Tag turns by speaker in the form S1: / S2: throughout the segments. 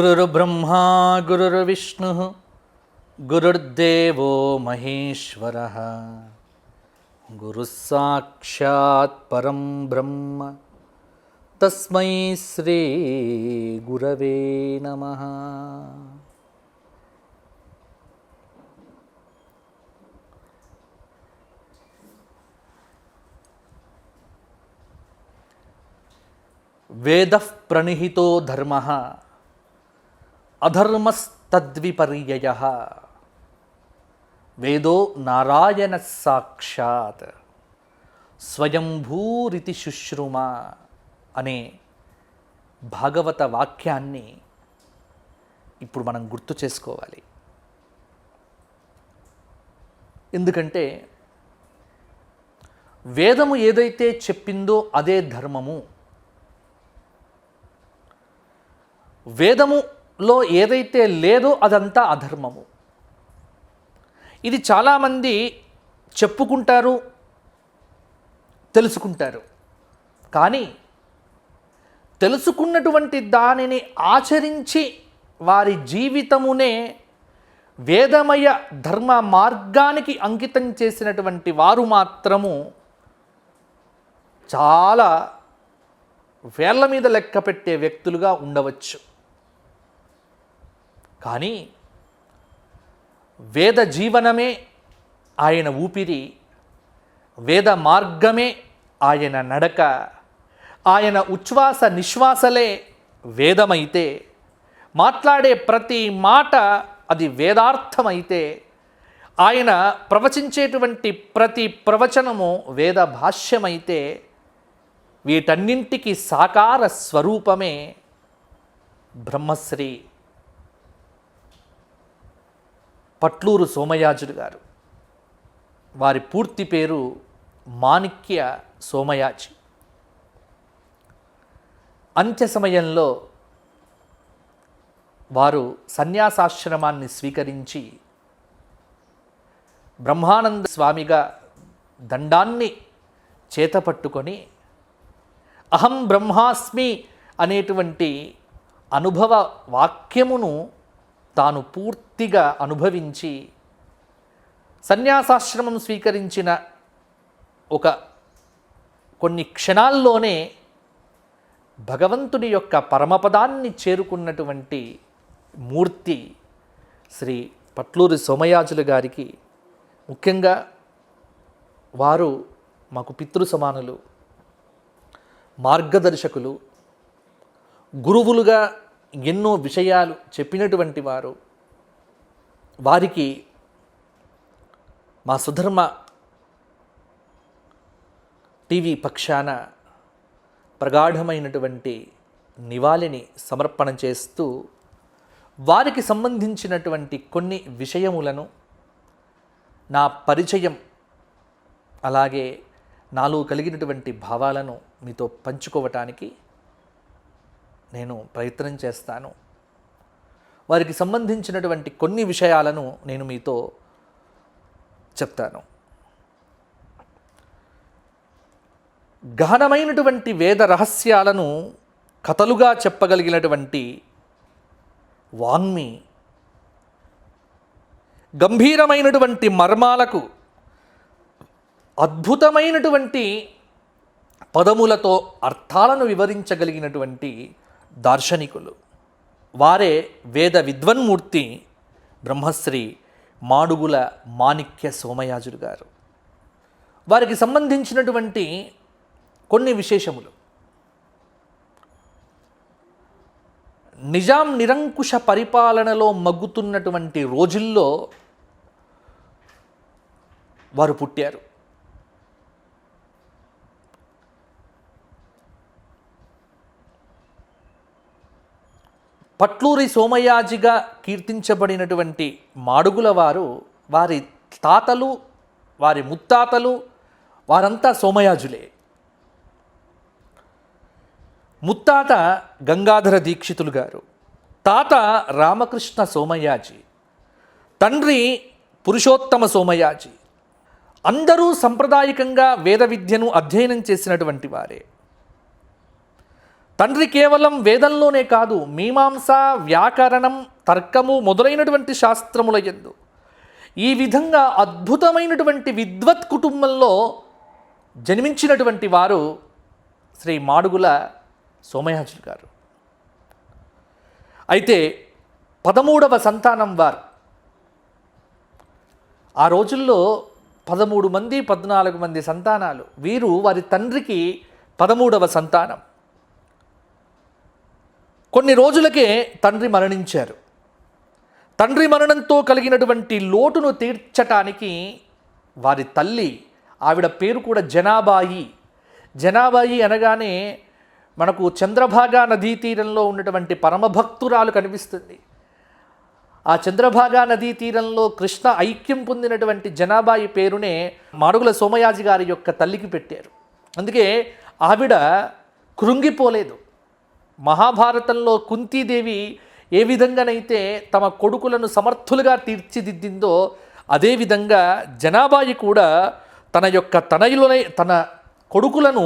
S1: गुरुर्ब्रह्मा गुरुर्विष्णुः गुरुर्देवो महेश्वरः गुरुस्साक्षात् परं ब्रह्म तस्मै श्री गुरवे नमः। वेदः प्रणिहितो धर्मः अधर्मस्तद्विपर्ययः वेदो नारायणः साक्षात् స్వయంభూరితి శుశ్రుమ అనే భాగవత వాక్యాన్ని ఇప్పుడు మనం గుర్తు చేసుకోవాలి. ఎందుకంటే వేదము ఏదైతే చెప్పిందో అదే ధర్మము, వేదములో ఏదైతే లేదో అదంతా అధర్మము. ఇది చాలామంది చెప్పుకుంటారు, తెలుసుకుంటారు. కానీ తెలుసుకున్నటువంటి దానిని ఆచరించి వారి జీవితమునే వేదమయ ధర్మ మార్గానికి అంకితం చేసినటువంటి వారు మాత్రము చాలా వేళ్ల మీద లెక్క పెట్టే వ్యక్తులుగా ఉండవచ్చు. కానీ వేద జీవనమే ఆయన ఊపిరి, వేద మార్గమే ఆయన నడక, ఆయన ఉచ్ఛ్వాస నిశ్వాసలే వేదమైతే, మాట్లాడే ప్రతి మాట అది వేదార్థమైతే, ఆయన ప్రవచించేటువంటి ప్రతి ప్రవచనము వేద భాష్యమైతే, వీటన్నింటికి సాకార స్వరూపమే బ్రహ్మశ్రీ పట్లూరు సోమయాజులు గారు. వారి పూర్తి పేరు మాణిక్య సోమయాజి. అంత్య సమయంలో వారు సన్యాసాశ్రమాన్ని స్వీకరించి బ్రహ్మానంద స్వామిగా దండాన్ని చేతపట్టుకొని అహం బ్రహ్మాస్మి అనేటువంటి అనుభవ వాక్యమును తాను పూర్తిగా అనుభవించి సన్యాసాశ్రమం స్వీకరించిన కొన్ని క్షణాల్లోనే భగవంతుని యొక్క పరమపదాన్ని చేరుకున్నటువంటి మూర్తి శ్రీ పట్లూరి సోమయాజులు గారికి ముఖ్యంగా వారు మాకు పితృ సమానులు, మార్గదర్శకులు, గురువులుగా ఎన్నో విషయాలు చెప్పినటువంటి వారు. వారికి మా సుధర్మ టీవీ పక్షాన ప్రగాఢమైనటువంటి నివాళిని సమర్పణ చేస్తూ వారికి సంబంధించినటువంటి కొన్ని విషయములను, నా పరిచయం అలాగే నాలో కలిగినటువంటి భావాలను మీతో పంచుకోవటానికి నేను ప్రయత్నం చేస్తాను. వారికి సంబంధించినటువంటి కొన్ని విషయాలను నేను మీతో చెప్తాను. గహనమైనటువంటి వేద రహస్యాలను కథలుగా చెప్పగలిగినటువంటి వాంగ్మి, గంభీరమైనటువంటి మర్మాలకు అద్భుతమైనటువంటి పదములతో అర్థాలను వివరించగలిగినటువంటి దార్శనికులు. వారే వేద విద్వన్మూర్తి బ్రహ్మశ్రీ మాడుగుల మాణిక్య సోమయాజులు గారు. వారికి సంబంధించినటువంటి కొన్ని విశేషములు. నిజాం నిరంకుశ పరిపాలనలో మగ్గుతున్నటువంటి రోజుల్లో వారు పుట్టారు. పట్లూరి సోమయాజిగా కీర్తించబడినటువంటి మాడుగుల వారు, వారి తాతలు, వారి ముత్తాతలు వారంతా సోమయాజులే. ముత్తాత గంగాధర దీక్షితులు గారు, తాత రామకృష్ణ సోమయాజి, తండ్రి పురుషోత్తమ సోమయాజి. అందరూ సంప్రదాయకంగా వేద విద్యను అధ్యయనం చేసినటువంటి వారే. తండ్రి కేవలం వేదంలోనే కాదు, మీమాంస, వ్యాకరణం, తర్కము మొదలైనటువంటి శాస్త్రముల యందు ఈ విధంగా అద్భుతమైనటువంటి విద్వత్ కుటుంబంలో జన్మించినటువంటి వారు శ్రీ మాడుగుల సోమయాజులు గారు. అయితే 13వ సంతానం వారు. ఆ రోజుల్లో 13 మంది 14 మంది సంతానాలు. వీరు వారి తండ్రికి 13వ సంతానం. కొన్ని రోజులకే తండ్రి మరణించారు. తండ్రి మరణంతో కలిగినటువంటి లోటును తీర్చటానికి వారి తల్లి, ఆవిడ పేరు కూడా జనాబాయి. జనాబాయి అనగానే మనకు చంద్రభాగా నదీ తీరంలో ఉన్నటువంటి పరమభక్తురాలు కనిపిస్తుంది. ఆ చంద్రభాగా నదీ తీరంలో కృష్ణ ఐక్యం పొందినటువంటి జనాబాయి పేరునే మాడుగుల సోమయాజి గారి యొక్క తల్లికి పెట్టారు. అందుకే ఆవిడ కృంగిపోలేదు. మహాభారతంలో కుంతీదేవి ఏ విధంగానైతే తమ కొడుకులను సమర్థులుగా తీర్చిదిద్దిందో అదేవిధంగా జనాబాయి కూడా తన యొక్క తన కొడుకులను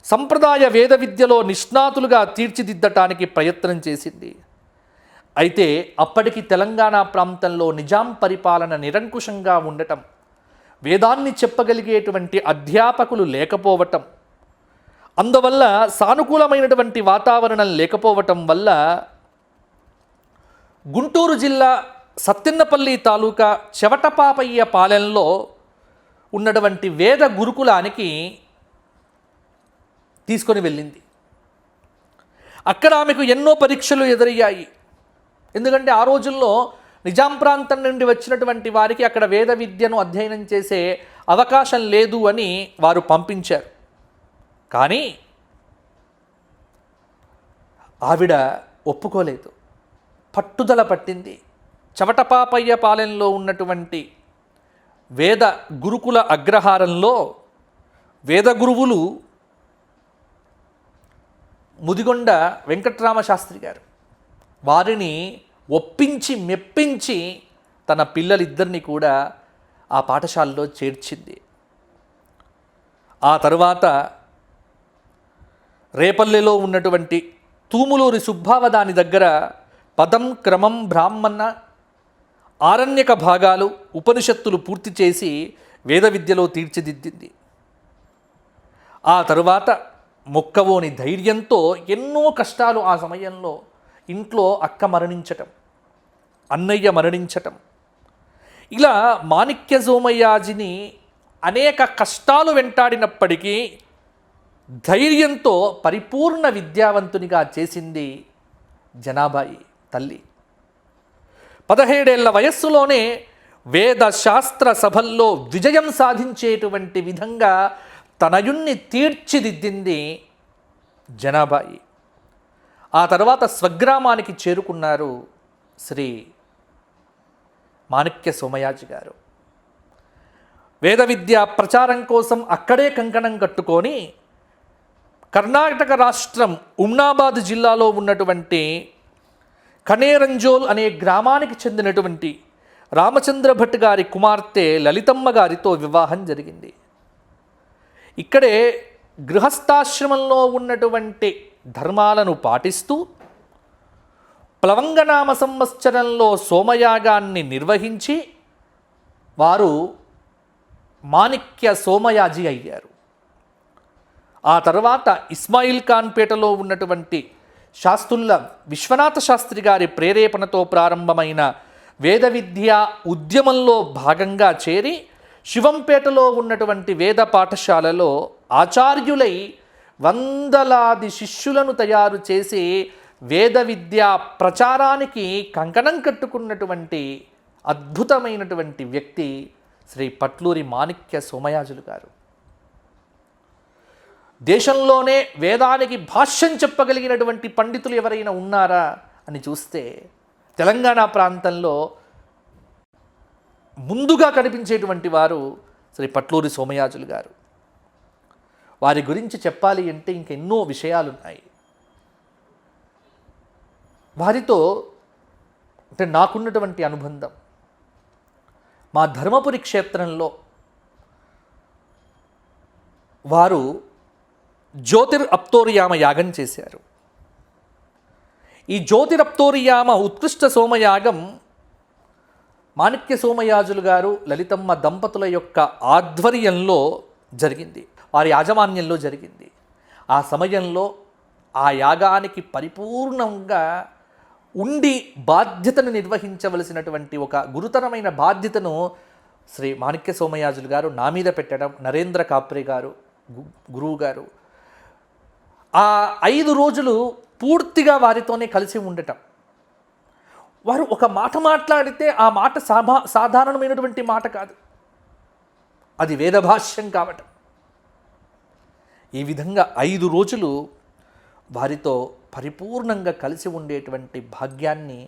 S1: సంప్రదాయ వేద విద్యలో నిష్ణాతులుగా తీర్చిదిద్దటానికి ప్రయత్నం చేసింది. అయితే అప్పటికి తెలంగాణ ప్రాంతంలో నిజాం పరిపాలన నిరంకుశంగా ఉండటం, వేదాన్ని చెప్పగలిగేటువంటి అధ్యాపకులు లేకపోవటం, అందువల్ల సానుకూలమైనటువంటి వాతావరణం లేకపోవటం వల్ల గుంటూరు జిల్లా సత్తెన్నపల్లి తాలూకా చెవటపాపయ్య పాలెంలో ఉన్నటువంటి వేద గురుకులానికి తీసుకొని వెళ్ళింది. అక్కడ ఆమెకు ఎన్నో పరీక్షలు ఎదురయ్యాయి. ఎందుకంటే ఆ రోజుల్లో నిజాం ప్రాంతం నుండి వచ్చినటువంటి వారికి అక్కడ వేద విద్యను అధ్యయనం చేసే అవకాశం లేదు అని వారు పంపించారు. కానీ ఆవిడ ఒప్పుకోలేదు, పట్టుదల పట్టింది. చవటపాపయ్య పాలెంలో ఉన్నటువంటి వేద గురుకుల అగ్రహారంలో వేద గురువులు ముదిగొండ వెంకట్రామ శాస్త్రి గారు. వారిని ఒప్పించి మెప్పించి తన పిల్లలిద్దరిని కూడా ఆ పాఠశాలలో చేర్చింది. ఆ తరువాత రేపల్లెలో ఉన్నటువంటి తూములూరి సుబ్బావదాని దగ్గర పదం, క్రమం, బ్రాహ్మణ, ఆరణ్యక భాగాలు, ఉపనిషత్తులు పూర్తి చేసి వేద విద్యలో తీర్చిదిద్దింది. ఆ తరువాత మొక్కవోని ధైర్యంతో ఎన్నో కష్టాలు. ఆ సమయంలో ఇంట్లో అక్క మరణించటం, అన్నయ్య మరణించటం, ఇలా మాణిక్య సోమయాజిని అనేక కష్టాలు వెంటాడినప్పటికీ ధైర్యంతో పరిపూర్ణ విద్యావంతునిగా చేసింది జనాబాయి తల్లి. 17 ఏళ్ల వయస్సులోనే వేద శాస్త్ర సభల్లో విజయం సాధించేటువంటి విధంగా తనయుణ్ణి తీర్చిదిద్దింది జనాబాయి. ఆ తర్వాత స్వగ్రామానికి చేరుకున్నారు శ్రీ మాణిక్య సోమయాజి గారు. వేద విద్య ప్రచారం కోసం అక్కడే కంకణం కట్టుకొని కర్ణాటక రాష్ట్రం ఉమ్నాబాద్ జిల్లాలో ఉన్నటువంటి కనేరంజోల్ అనే గ్రామానికి చెందినటువంటి రామచంద్ర భట్ గారి కుమార్తె లలితమ్మ గారితో వివాహం జరిగింది. ఇక్కడే గృహస్థాశ్రమంలో ఉన్నటువంటి ధర్మాలను పాటిస్తూ ప్లవంగనామ సంవత్సరంలో సోమయాగాన్ని నిర్వహించి వారు మాణిక్య సోమయాజి అయ్యారు. ఆ తర్వాత ఇస్మాయిల్ ఖాన్ పేటలో ఉన్నటువంటి శాస్త్రుల విశ్వనాథ శాస్త్రి గారి ప్రేరేపణతో ప్రారంభమైన వేద విద్యా ఉద్యమంలో భాగంగా చేరి శివంపేటలో ఉన్నటువంటి వేద పాఠశాలలో ఆచార్యులై వందలాది శిష్యులను తయారు చేసి వేద విద్యా ప్రచారానికి కంకణం కట్టుకున్నటువంటి అద్భుతమైనటువంటి వ్యక్తి శ్రీ పట్లూరి మాణిక్య సోమయాజులు గారు. దేశంలోనే వేదానికి భాష్యం చెప్పగలిగినటువంటి పండితులు ఎవరైనా ఉన్నారా అని చూస్తే తెలంగాణ ప్రాంతంలో ముందుగా కనిపించేటువంటి వారు శ్రీ పట్లూరి సోమయాజులు గారు. వారి గురించి చెప్పాలి అంటే ఇంకెన్నో విషయాలు ఉన్నాయి. వారితో అంటే నాకున్నటువంటి అనుబంధం, మా ధర్మపురి క్షేత్రంలో వారు జ్యోతిర్ అప్తోరియామ యాగం చేశారు. ఈ జ్యోతిరప్తోరియామ ఉత్కృష్ట సోమయాగం మాణిక్య సోమయాజులు గారు లలితమ్మ దంపతుల యొక్క ఆధ్వర్యంలో జరిగింది, వారి యాజమాన్యంలో జరిగింది. ఆ సమయంలో ఆ యాగానికి పరిపూర్ణంగా ఉండి బాధ్యతను నిర్వహించవలసినటువంటి ఒక గురుతరమైన బాధ్యతను శ్రీ మాణిక్య సోమయాజులు గారు నా మీద పెట్టడం, నరేంద్ర కాప్రే గారు గురువు గారు ఆ 5 రోజులు పూర్తిగా వారితోనే కలిసి ఉండటం. వారు ఒక మాట మాట్లాడితే ఆ మాట సాధారణమైనటువంటి మాట కాదు, అది వేదభాష్యం కావటం. ఈ విధంగా 5 రోజులు వారితో పరిపూర్ణంగా కలిసి ఉండేటువంటి భాగ్యాన్ని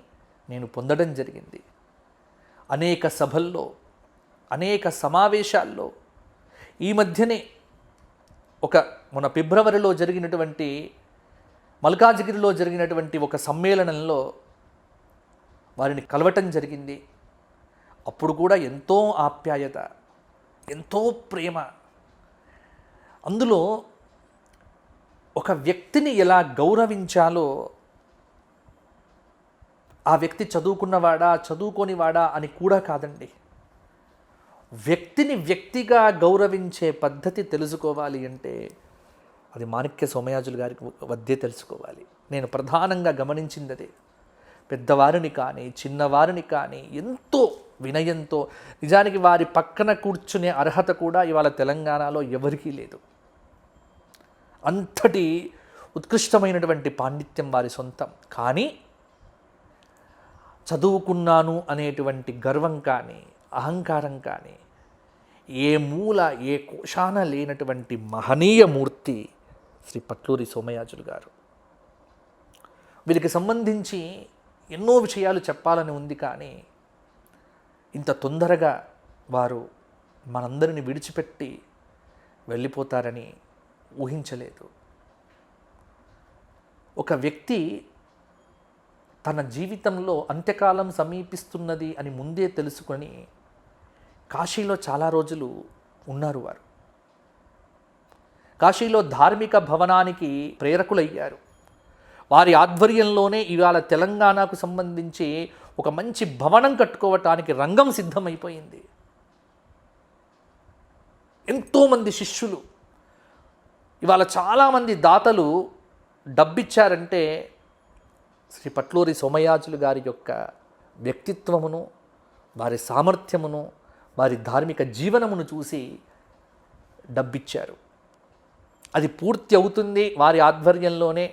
S1: నేను పొందడం జరిగింది. అనేక సభల్లో, అనేక సమావేశాల్లో, ఈ మధ్యనే మన ఫిబ్రవరిలో జరిగినటువంటి మల్కాజిగిరిలో జరిగినటువంటి ఒక సమ్మేళనంలో వారిని కలవటం జరిగింది. అప్పుడు కూడా ఎంతో ఆప్యాయత, ఎంతో ప్రేమ. అందులో ఒక వ్యక్తిని ఎలా గౌరవించాలో, ఆ వ్యక్తి చదువుకున్నవాడా చదువుకోనివాడా అని కూడా కాదండి, వ్యక్తిని వ్యక్తిగా గౌరవించే పద్ధతి తెలుసుకోవాలి అంటే అది మాణిక్య సోమయాజులు గారికి వద్దే తెలుసుకోవాలి. నేను ప్రధానంగా గమనించింది అదే. పెద్దవారిని కానీ చిన్నవారిని కానీ ఎంతో వినయంతో, నిజానికి వారి పక్కన కూర్చునే అర్హత కూడా ఇవాళ తెలంగాణలో ఎవరికీ లేదు. అంతటి ఉత్కృష్టమైనటువంటి పాండిత్యం వారి సొంతం. కానీ చదువుకున్నాను అనేటువంటి గర్వం కానీ అహంకారం కానీ ఏ మూల ఏ కోశాన లేనటువంటి మహనీయ మూర్తి శ్రీ పట్లూరి సోమయాజులు గారు. వీరికి సంబంధించి ఎన్నో విషయాలు చెప్పాలని ఉంది, కానీ ఇంత తొందరగా వారు మనందరిని విడిచిపెట్టి వెళ్ళిపోతారని ఊహించలేదు. ఒక వ్యక్తి తన జీవితంలో అంత్యకాలం సమీపిస్తున్నది అని ముందే తెలుసుకొని కాశీలో చాలా రోజులు ఉన్నారు. వారు కాశీలో ధార్మిక భవనానికి ప్రేరకులయ్యారు. వారి ఆధ్వర్యంలోనే ఇవాళ తెలంగాణకు సంబంధించి ఒక మంచి భవనం కట్టుకోవటానికి రంగం సిద్ధమైపోయింది. ఎంతోమంది శిష్యులు, ఇవాళ చాలామంది దాతలు డబ్బిచ్చారంటే శ్రీ పట్లూరి సోమయాజులు గారి యొక్క వ్యక్తిత్వమును, వారి సామర్థ్యమును, వారి ధార్మిక జీవనమును చూసి డబ్బిచ్చారు. అది పూర్తి అవుతుంది వారి ఆధ్వర్యంలోనే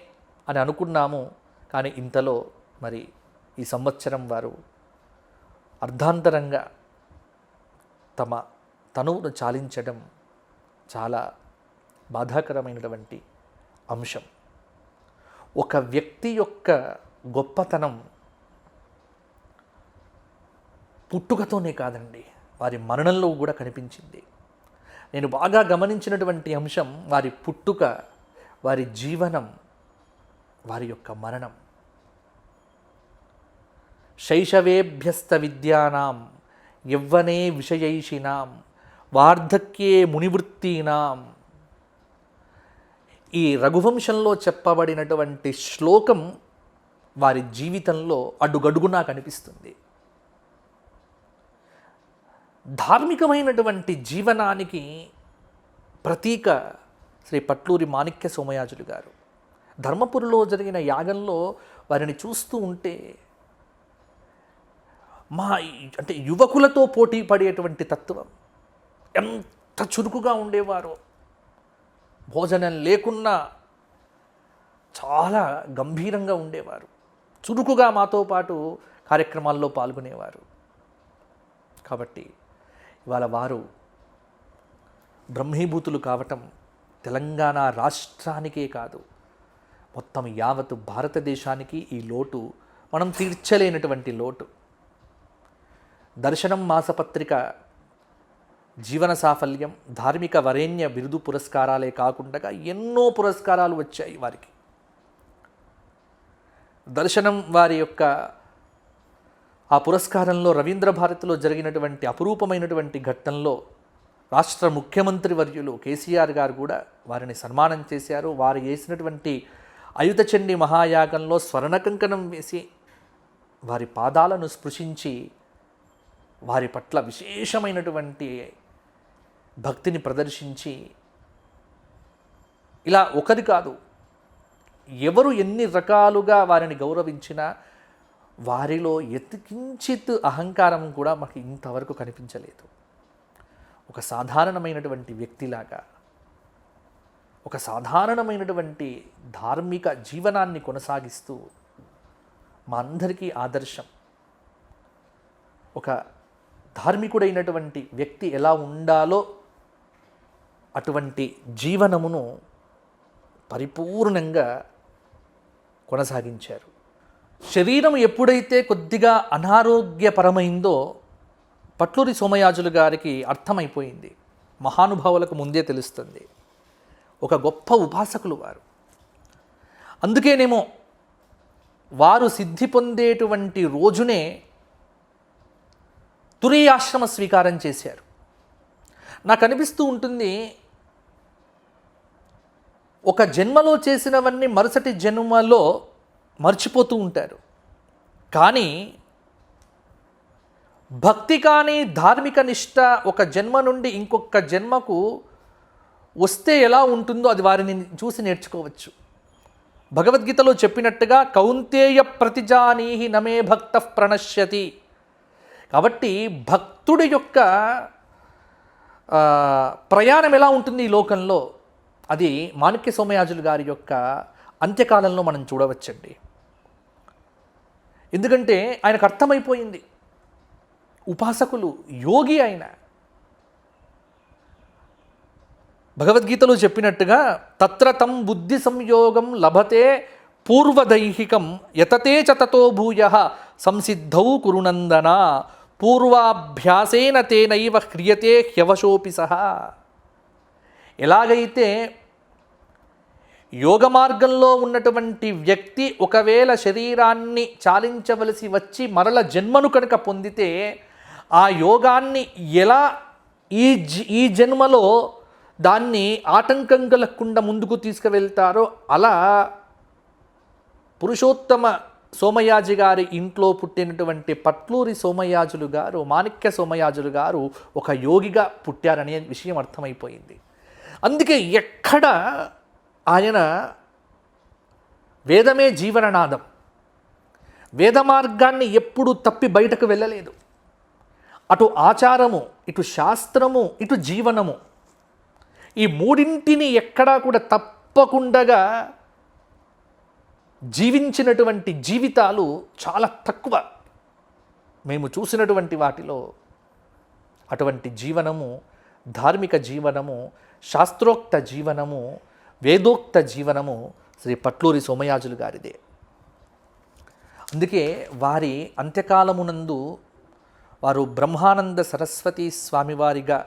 S1: అని అనుకున్నాము. కానీ ఇంతలో మరి ఈ సంవత్సరం వారు అర్ధాంతరంగా తమ తనువును చాలించడం చాలా బాధాకరమైనటువంటి అంశం. ఒక వ్యక్తి యొక్క గొప్పతనం పుట్టుకతోనే కాదండి, వారి మరణంలో కూడా కనిపించింది. నేను బాగా గమనించినటువంటి అంశం వారి పుట్టుక, వారి జీవనం, వారి యొక్క మరణం. శైశవేభ్యస్త విద్యానాం యవ్వనే విషయైషినాం వార్ధక్యే మునివృత్తీనాం. ఈ రఘువంశంలో చెప్పబడినటువంటి శ్లోకం వారి జీవితంలో అడుగడుగునా కనిపిస్తుంది. ధార్మికమైనటువంటి జీవనానికి ప్రతీక శ్రీ పట్లూరి మాణిక్య సోమయాజులు గారు. ధర్మపురిలో జరిగిన యాగంలో వారిని చూస్తూ ఉంటే అంటే యువకులతో పోటీ పడేటువంటి తత్వం, ఎంత చురుకుగా ఉండేవారో. భోజనం లేకున్నా చాలా గంభీరంగా ఉండేవారు, చురుకుగా మాతో పాటు కార్యక్రమాల్లో పాల్గొనేవారు. కాబట్టి ఇవాళ వారు బ్రహ్మీభూతులు కావటం తెలంగాణ రాష్ట్రానికే కాదు, మొత్తం యావత్తు భారతదేశానికి ఈ లోటు మనం తీర్చలేనటువంటి లోటు. దర్శనం మాసపత్రిక జీవన సాఫల్యం, ధార్మిక వరేణ్య బిరుదు పురస్కారాలే కాకుండా ఎన్నో పురస్కారాలు వచ్చాయి వారికి. దర్శనం వారి యొక్క ఆ పురస్కారంలో రవీంద్ర భారతిలో జరిగినటువంటి అపురూపమైనటువంటి ఘట్టంలో రాష్ట్ర ముఖ్యమంత్రి వర్యులు కేసీఆర్ గారు కూడా వారిని సన్మానం చేశారు. వారు వేసినటువంటి అయుతచండి మహాయాగంలో స్వర్ణకంకణం వేసి వారి పాదాలను స్పృశించి వారి పట్ల విశేషమైనటువంటి భక్తిని ప్రదర్శించి, ఇలా ఒకది కాదు, ఎవరు ఎన్ని రకాలుగా వారిని గౌరవించినా వారిలో ఎత్కించిత్ అహంకారం కూడా మాకు ఇంతవరకు కనిపించలేదు. ఒక సాధారణమైనటువంటి వ్యక్తిలాగా, ఒక సాధారణమైనటువంటి ధార్మిక జీవనాన్ని కొనసాగిస్తూ మా అందరికీ ఆదర్శం. ఒక ధార్మికుడైనటువంటి వ్యక్తి ఎలా ఉండాలో అటువంటి జీవనమును పరిపూర్ణంగా కొనసాగించారు. శరీరం ఎప్పుడైతే కొద్దిగా అనారోగ్యపరమైందో పట్లూరి సోమయాజులు గారికి అర్థమైపోయింది. మహానుభావులకు ముందే తెలుస్తుంది. ఒక గొప్ప ఉపాసకులు వారు. అందుకేనేమో వారు సిద్ధి పొందేటువంటి రోజునే తురీయాశ్రమ స్వీకారం చేశారు. నాకు అనిపిస్తూ ఉంటుంది, ఒక జన్మలో చేసినవన్నీ మరుసటి జన్మలో మర్చిపోతూ ఉంటారు. కానీ భక్తి కానీ ధార్మిక నిష్ట ఒక జన్మ నుండి ఇంకొక జన్మకు వస్తే ఎలా ఉంటుందో అది వారిని చూసి నేర్చుకోవచ్చు. భగవద్గీతలో చెప్పినట్టుగా కౌంతేయ ప్రతిజానీహి నమే భక్త ప్రణశ్యతి. కాబట్టి భక్తుడి యొక్క ప్రయాణం ఎలా ఉంటుంది ఈ లోకంలో, అది మాణిక్య సోమయాజులు గారి యొక్క అంత్యకాలంలో మనం చూడవచ్చండి. ఎందుకంటే ఆయనకు అర్థమైపోయింది, ఉపాసకులు, యోగి ఆయన. భగవద్గీతలో చెప్పినట్టుగా తత్ర తం బుద్ధి సంయోగం లభతే పూర్వదైహికం యతతే చ తతో భూయః సంసిద్ధౌ కురునందన పూర్వాభ్యాసేన తేనైవ హ్రియతే హ్యవశోపి సహా. ఎలాగైతే యోగ మార్గంలో ఉన్నటువంటి వ్యక్తి ఒకవేళ శరీరాన్ని చాలించవలసి వచ్చి మరల జన్మను కనుక పొందితే ఆ యోగాన్ని ఎలా ఈ జన్మలో దాన్ని ఆటంకం కలగకుండా ముందుకు తీసుకువెళ్తారో అలా పురుషోత్తమ సోమయాజి గారి ఇంట్లో పుట్టినటువంటి పట్లూరి సోమయాజులు గారు, మాణిక్య సోమయాజులు గారు ఒక యోగిగా పుట్టారనే విషయం అర్థమైపోయింది. అందుకే ఎక్కడ ఆయన వేదమే జీవననాదం, వేద మార్గాన్ని ఎప్పుడు తప్పి బయటకు వెళ్ళలేదు. అటు ఆచారము, ఇటు శాస్త్రము, ఇటు జీవనము, ఈ మూడింటిని ఎక్కడా కూడా తప్పకుండా జీవించినటువంటి జీవితాలు చాలా తక్కువ. మేము చూసినటువంటి వాటిలో అటువంటి జీవనము, ధార్మిక జీవనము, శాస్త్రోక్త జీవనము, వేదోక్త జీవనము శ్రీ పట్లూరి సోమయాజులు గారిదే. అందుకే వారి అంత్యకాలమునందు వారు బ్రహ్మానంద సరస్వతి స్వామివారిగా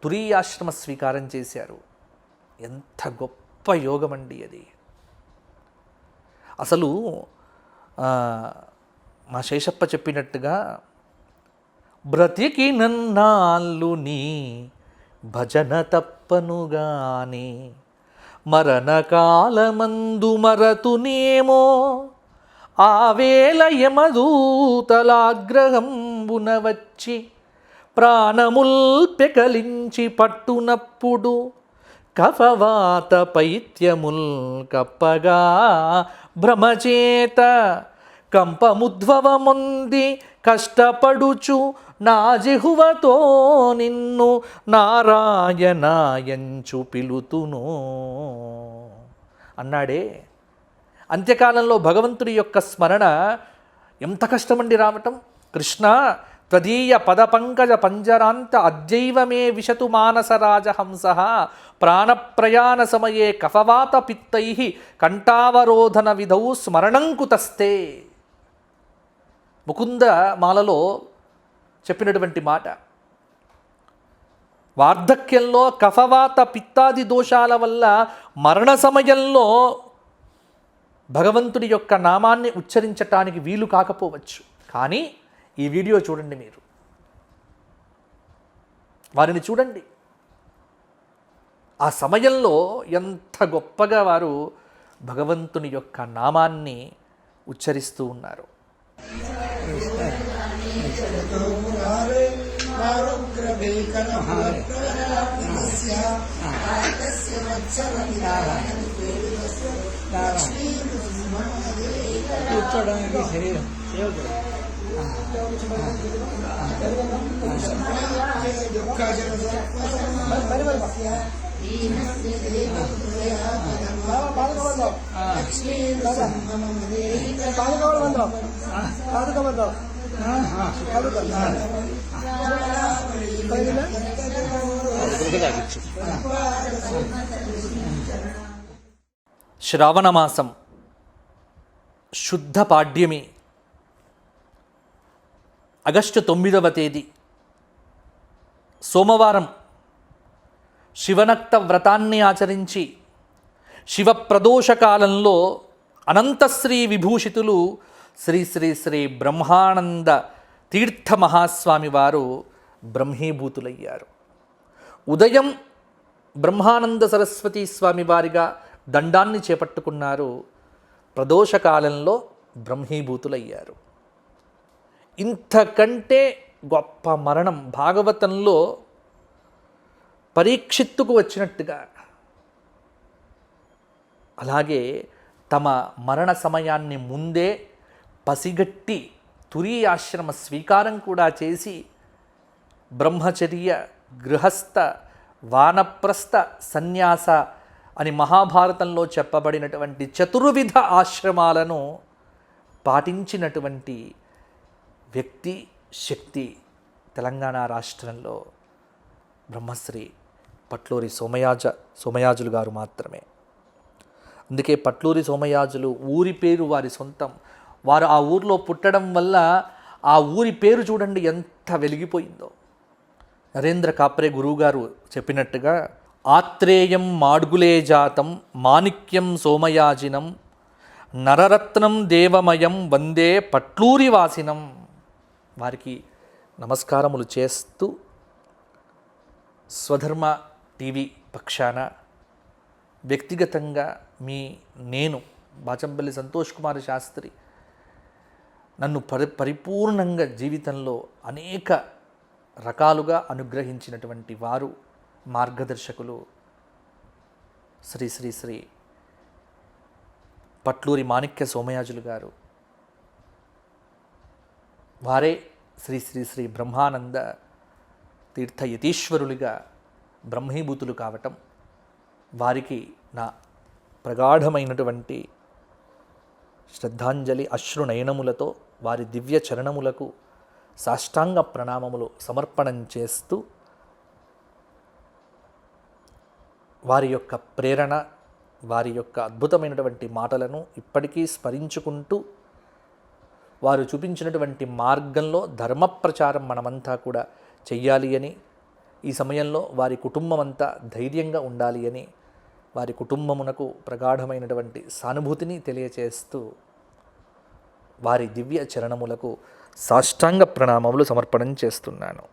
S1: తురీయాశ్రమ స్వీకారం చేశారు. ఎంత గొప్ప యోగమండి అది. అసలు మా శేషప్ప చెప్పినట్టుగా బ్రతికి నన్నాళ్ళు నీ భజన తప్పనుగాని మరణకాలమందు మరతునేమో ఆవేళ యమదూతలాగ్రహంబున వచ్చి ప్రాణముల్ పెకలించి పట్టునప్పుడు కఫవాత పైత్యముల్ కప్పగా భ్రమచేత కంపముద్భవముంది కష్టపడుచు నా జిహువతో నిన్ను నారాయణాయంచు పిలుతును అన్నాడే. అంత్యకాలంలో భగవంతుడి యొక్క స్మరణ ఎంత కష్టమండి రావటం. కృష్ణ త్వదీయ పదపంకజ పంజరాంత అద్యైవ మే విశతు మానసరాజహంస ప్రాణప్రయాణ సమయే కఫవాత పిత్తై కంఠావరోధన విధౌ స్మరణంకుతస్తే. ముకుంద మాలలో చెప్పినటువంటి మాట. వార్ధక్యంలో కఫవాత పిత్తాది దోషాల వల్ల మరణ సమయంలో భగవంతుడి యొక్క నామాన్ని ఉచ్చరించటానికి వీలు కాకపోవచ్చు. కానీ ఈ వీడియో చూడండి, మీరు వారిని చూడండి. ఆ సమయంలో ఎంత గొప్పగా వారు భగవంతుని యొక్క నామాన్ని ఉచ్చరిస్తూ ఉన్నారు.
S2: కూర్చోడానికి శరీరం
S1: శ్రావణమాసం శుద్ధ పాడ్యమి ఆగస్టు 9వ తేదీ సోమవారం శివనక్త వ్రతాన్ని ఆచరించి శివప్రదోష కాలంలో అనంతశ్రీ విభూషితులు శ్రీ శ్రీ శ్రీ బ్రహ్మానంద తీర్థ మహాస్వామి వారు బ్రహ్మీభూతులయ్యారు. ఉదయం బ్రహ్మానంద సరస్వతీ స్వామి వారిగా దండాన్ని చేపట్టుకున్నారు. ప్రదోషకాలంలో బ్రహ్మీభూతులయ్యారు. ఇంతకంటే గొప్ప మరణం భాగవతంలో పరీక్షిత్తుకు వచ్చినట్టుగా, అలాగే తమ మరణ సమయాన్ని ముందే పసిగట్టి తురీయాశ్రమ స్వీకారం కూడా చేసి బ్రహ్మచర్య, గృహస్థ, వానప్రస్థ, సన్యాస అని మహాభారతంలో చెప్పబడినటువంటి చతుర్విధ ఆశ్రమాలను పాటించినటువంటి వ్యక్తి, శక్తి తెలంగాణ రాష్ట్రంలో బ్రహ్మశ్రీ పట్లూరి సోమయాజులు గారు మాత్రమే. అందుకే పట్లూరి సోమయాజులు ఊరి పేరు వారి సొంతం. వారు ఆ ఊరిలో పుట్టడం వల్ల ఆ ఊరి పేరు చూడండి ఎంత వెలిగిపోయిందో. నరేంద్ర కాప్రే గురువుగారు చెప్పినట్టుగా ఆత్రేయం మాడ్గులే జాతం మాణిక్యం సోమయాజినం నరరత్నం దేవమయం వందే పట్లూరి వాసినం. వారికి నమస్కారములు చేస్తూ స్వధర్మ టీవీ పక్షాన వ్యక్తిగతంగా నేను బాచంపల్లి సంతోష్ కుమార్ శాస్త్రి నన్ను పరిపూర్ణంగా జీవితంలో అనేక రకాలుగా అనుగ్రహించినటువంటి వారు, మార్గదర్శకులు శ్రీ శ్రీ శ్రీ పట్లూరి మాణిక్య సోమయాజులు గారు. వారే శ్రీ శ్రీ శ్రీ బ్రహ్మానంద తీర్థ యతీశ్వరులుగా బ్రహ్మీభూతులు కావటం, వారికి నా ప్రగాఢమైనటువంటి శ్రద్ధాంజలి అశ్రునయనములతో వారి దివ్య చరణములకు సాష్టాంగ ప్రణామములు సమర్పణం చేస్తూ, వారి యొక్క ప్రేరణ, వారి యొక్క అద్భుతమైనటువంటి మాటలను ఇప్పటికీ స్మరించుకుంటూ, వారు చూపించినటువంటి మార్గంలో ధర్మ ప్రచారం మనమంతా కూడా చెయ్యాలి అని, ఈ సమయంలో వారి కుటుంబం అంతా ధైర్యంగా ఉండాలి అని, వారి కుటుంబమునకు ప్రగాఢమైనటువంటి సానుభూతిని తెలియచేస్తూ వారి దివ్య చరణములకు సాష్టాంగ ప్రణామములు సమర్పణం చేస్తున్నాను.